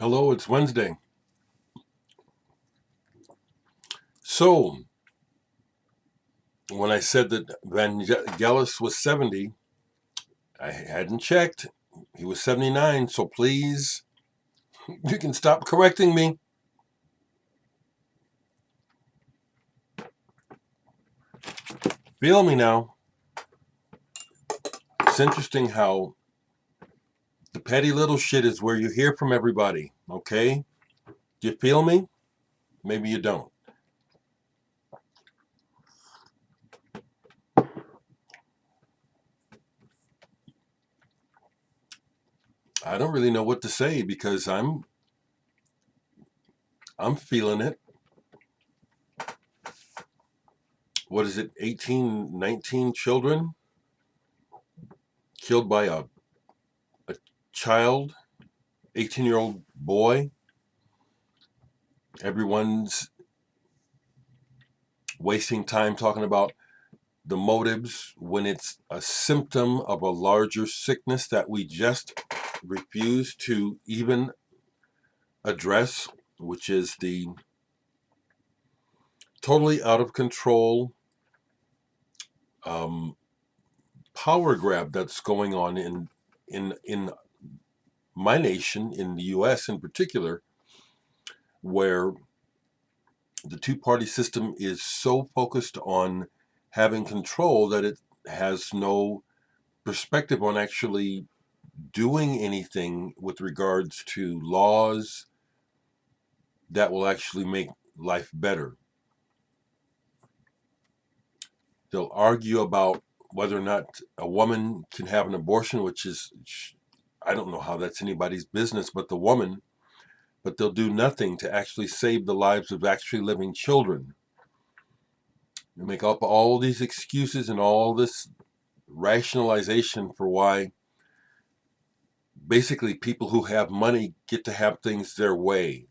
Hello, it's Wednesday. So, when I said that Vangelis was 70, I hadn't checked. He was 79, so please, you can stop correcting me. Feel me now. It's interesting how the petty little shit is where you hear from everybody, okay? Do you feel me? Maybe you don't. I don't really know what to say because I'm feeling it. What is it? 18, 19 children killed by a child, 18-year-old boy. Everyone's wasting time talking about the motives when it's a symptom of a larger sickness that we just refuse to even address, which is the totally out of control um, power grab that's going on in my nation, in the U.S. in particular, where the two-party system is so focused on having control that it has no perspective on actually doing anything with regards to laws that will actually make life better. They'll argue about whether or not a woman can have an abortion, which is, I don't know how that's anybody's business but the woman, but they'll do nothing to actually save the lives of actually living children. They make up all these excuses and all this rationalization for why basically people who have money get to have things their way.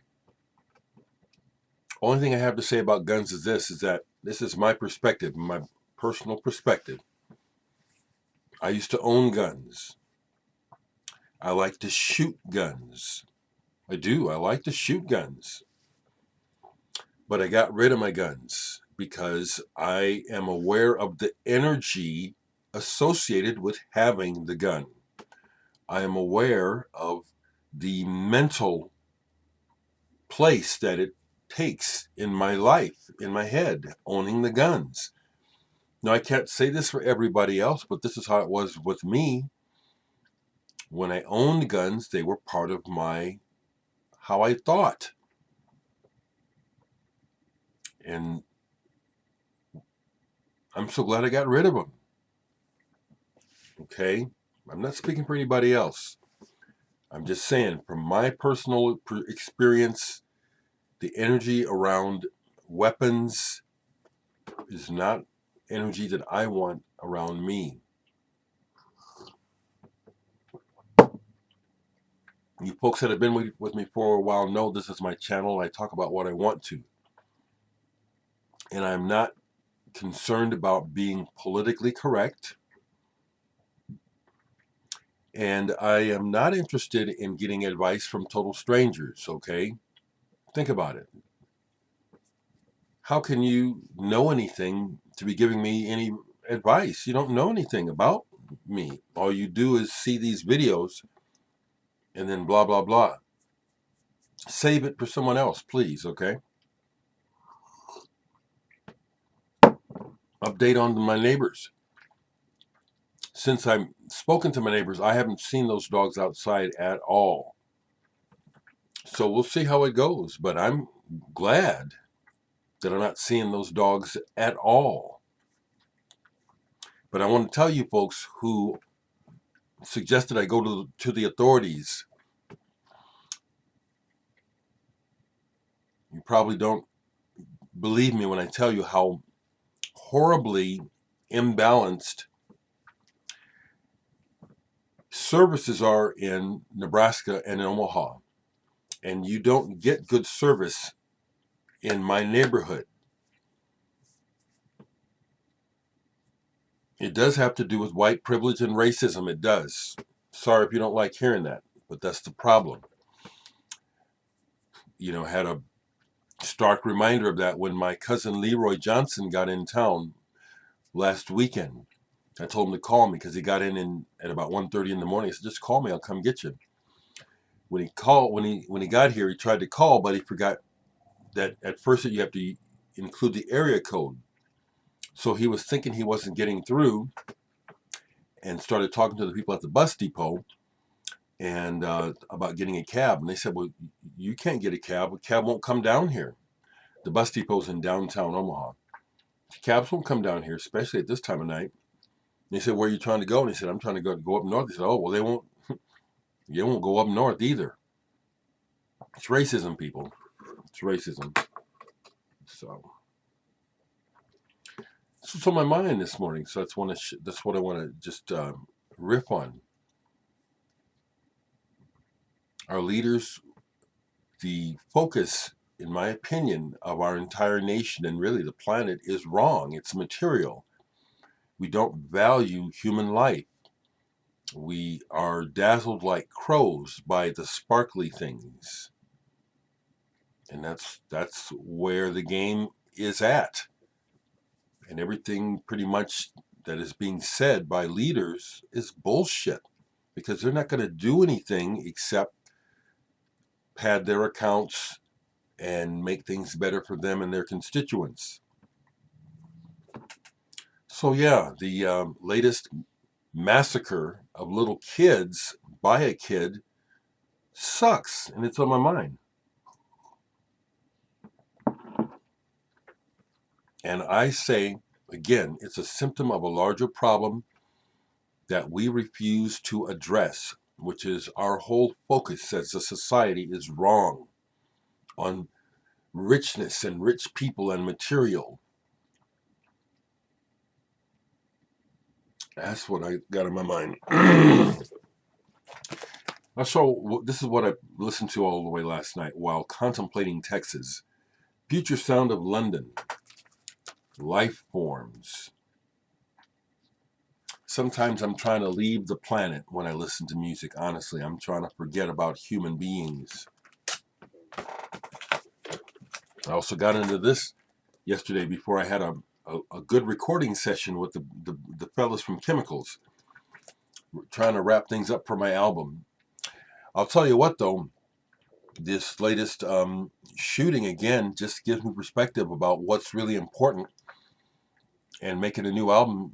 Only thing I have to say about guns is this: is that this is my perspective, my personal perspective. I used to own guns. I like to shoot guns. I do. I like to shoot guns. But I got rid of my guns because I am aware of the energy associated with having the gun. I am aware of the mental place that it takes in my life, in my head, owning the guns. Now, I can't say this for everybody else, but this is how it was with me. When I owned guns, they were part of my how I thought. And I'm so glad I got rid of them. Okay? I'm not speaking for anybody else. I'm just saying, from my personal experience, the energy around weapons is not energy that I want around me. You folks that have been with me for a while know this is my channel. I talk about what I want to. And I'm not concerned about being politically correct. And I am not interested in getting advice from total strangers, okay? Think about it. How can you know anything to be giving me any advice? You don't know anything about me. All you do is see these videos and then blah, blah, blah. Save it for someone else, please, okay? Update on my neighbors. Since I've spoken to my neighbors, I haven't seen those dogs outside at all. So we'll see how it goes. But I'm glad that I'm not seeing those dogs at all. But I want to tell you folks who suggested I go to the authorities. You probably don't believe me when I tell you how horribly imbalanced services are in Nebraska and in Omaha. And you don't get good service in my neighborhood. It does have to do with white privilege and racism. It does. Sorry if you don't like hearing that, but that's the problem. had a stark reminder of that when my cousin Leroy Johnson got in town last weekend. I told him to call me because he got in at about 1:30 in the morning. He said, "Just call me, I'll come get you." When he got here, he tried to call, but he forgot that at first that you have to include the area code. So he was thinking he wasn't getting through, and started talking to the people at the bus depot and about getting a cab. And they said, "Well, you can't get a cab. A cab won't come down here. The bus depot's in downtown Omaha. Cabs won't come down here, especially at this time of night." And they said, "Where are you trying to go?" And he said, "I'm trying to go up north." He said, "Oh, well, they won't go up north either." It's racism, people. It's racism. So this was on my mind this morning. So that's what I want to just riff on. Our leaders, the focus, in my opinion, of our entire nation and really the planet is wrong. It's material. We don't value human life. We are dazzled like crows by the sparkly things. And that's where the game is at. And everything pretty much that is being said by leaders is bullshit, because they're not going to do anything except pad their accounts and make things better for them and their constituents. So yeah, the latest massacre of little kids by a kid sucks, and it's on my mind. And I say, again, it's a symptom of a larger problem that we refuse to address, which is our whole focus as a society is wrong on richness and rich people and material. That's what I got in my mind. So this is what I listened to all the way last night while contemplating Texas. Future Sound of London. Lifeforms. Sometimes I'm trying to leave the planet when I listen to music, honestly. I'm trying to forget about human beings. I also got into this yesterday before I had a good recording session with the fellas from Chemicals. We're trying to wrap things up for my album. I'll tell you what, though, this latest shooting, again, just gives me perspective about what's really important. And making a new album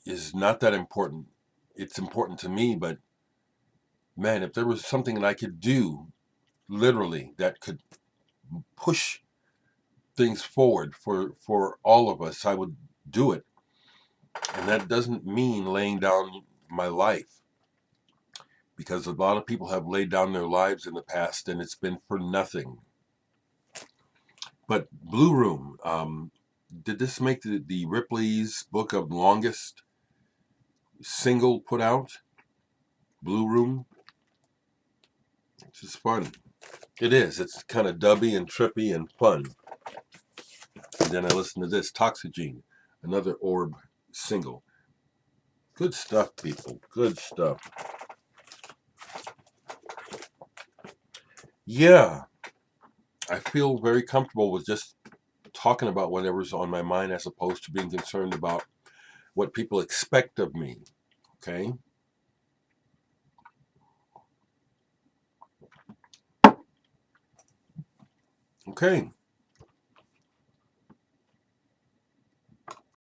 is not that important. It's important to me, but man, if there was something that I could do, literally, that could push things forward for all of us, I would do it. And that doesn't mean laying down my life, because a lot of people have laid down their lives in the past and it's been for nothing. But Blue Room, did this make the Ripley's book of longest single put out? Blue Room? It's just fun. It is. It's kind of dubby and trippy and fun. And then I listened to this, Toxygene, another Orb single. Good stuff, people. Good stuff. Yeah, I feel very comfortable with just talking about whatever's on my mind as opposed to being concerned about what people expect of me. Okay? Okay.